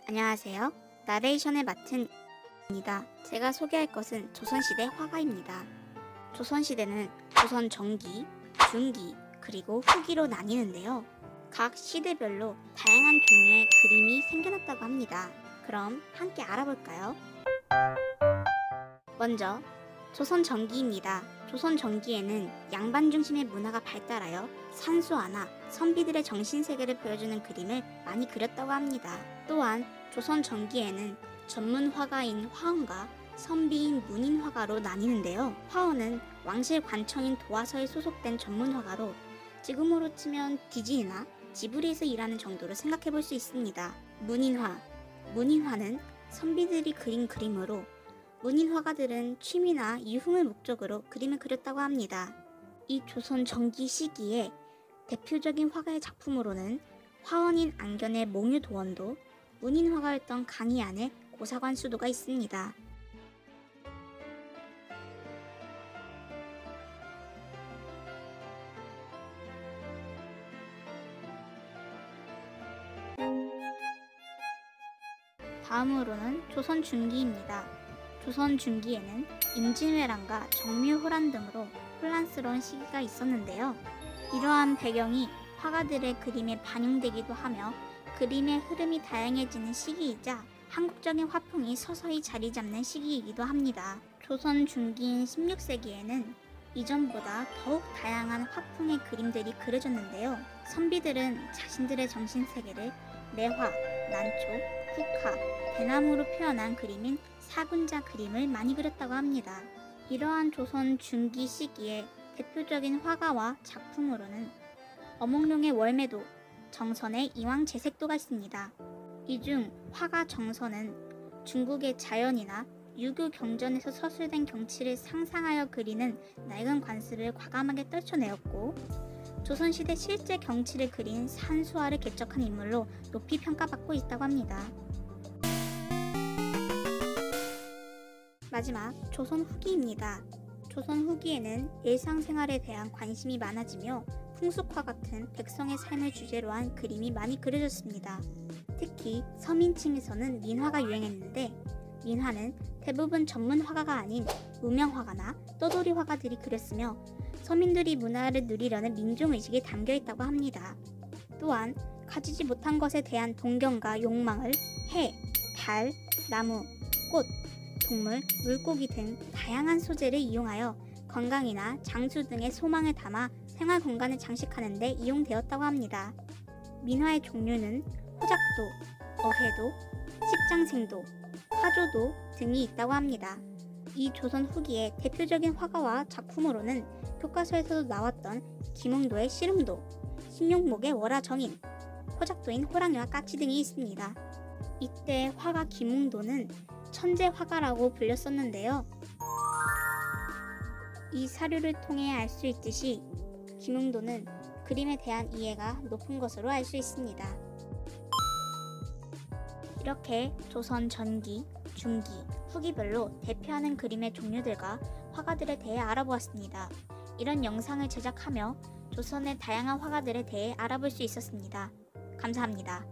안녕하세요. 나레이션을 맡은 입니다. 제가 소개할 것은 조선시대 화가입니다. 조선시대는 조선 전기, 중기, 그리고 후기로 나뉘는데요. 각 시대별로 다양한 종류의 그림이 생겨났다고 합니다. 그럼 함께 알아볼까요? 먼저 조선 전기입니다. 조선 전기에는 양반 중심의 문화가 발달하여 산수화나 선비들의 정신세계를 보여주는 그림을 많이 그렸다고 합니다. 또한 조선 전기에는 전문 화가인 화원과 선비인 문인 화가로 나뉘는데요. 화원은 왕실 관청인 도화서에 소속된 전문 화가로 지금으로 치면 디즈니나 지브리에서 일하는 정도로 생각해 볼 수 있습니다. 문인화는 선비들이 그린 그림으로 문인 화가들은 취미나 유흥을 목적으로 그림을 그렸다고 합니다. 이 조선 전기 시기에 대표적인 화가의 작품으로는 화원인 안견의 몽유도원도, 문인 화가였던 강희안의 고사관수도가 있습니다. 다음으로는 조선 중기입니다. 조선 중기에는 임진왜란과 정묘호란 등으로 혼란스러운 시기가 있었는데요. 이러한 배경이 화가들의 그림에 반영되기도 하며 그림의 흐름이 다양해지는 시기이자 한국적인 화풍이 서서히 자리 잡는 시기이기도 합니다. 조선 중기인 16세기에는 이전보다 더욱 다양한 화풍의 그림들이 그려졌는데요. 선비들은 자신들의 정신세계를 매화, 난초, 국화, 대나무로 표현한 그림인 사군자 그림을 많이 그렸다고 합니다. 이러한 조선 중기 시기의 대표적인 화가와 작품으로는 어몽룡의 월매도, 정선의 이왕제색도가 있습니다. 이 중 화가 정선은 중국의 자연이나 유교 경전에서 서술된 경치를 상상하여 그리는 낡은 관습을 과감하게 떨쳐내었고, 조선시대 실제 경치를 그린 산수화를 개척한 인물로 높이 평가받고 있다고 합니다. 마지막 조선 후기입니다. 조선 후기에는 일상생활에 대한 관심이 많아지며 풍속화 같은 백성의 삶을 주제로 한 그림이 많이 그려졌습니다. 특히 서민층에서는 민화가 유행했는데, 민화는 대부분 전문 화가가 아닌 무명화가나 떠돌이 화가들이 그렸으며 서민들이 문화를 누리려는 민족의식이 담겨있다고 합니다. 또한 가지지 못한 것에 대한 동경과 욕망을 해, 달, 나무, 꽃, 동물, 물고기 등 다양한 소재를 이용하여 건강이나 장수 등의 소망을 담아 생활 공간을 장식하는 데 이용되었다고 합니다. 민화의 종류는 호작도, 어회도, 십장생도, 화조도 등이 있다고 합니다. 이 조선 후기의 대표적인 화가와 작품으로는 교과서에서도 나왔던 김웅도의 씨름도, 신용목의 월화정인, 호작도인 호랑이와 까치 등이 있습니다. 이때 화가 김웅도는 천재 화가라고 불렸었는데요. 이 사료를 통해 알 수 있듯이 김웅도는 그림에 대한 이해가 높은 것으로 알 수 있습니다. 이렇게 조선 전기, 중기, 후기별로 대표하는 그림의 종류들과 화가들에 대해 알아보았습니다. 이런 영상을 제작하며 조선의 다양한 화가들에 대해 알아볼 수 있었습니다. 감사합니다.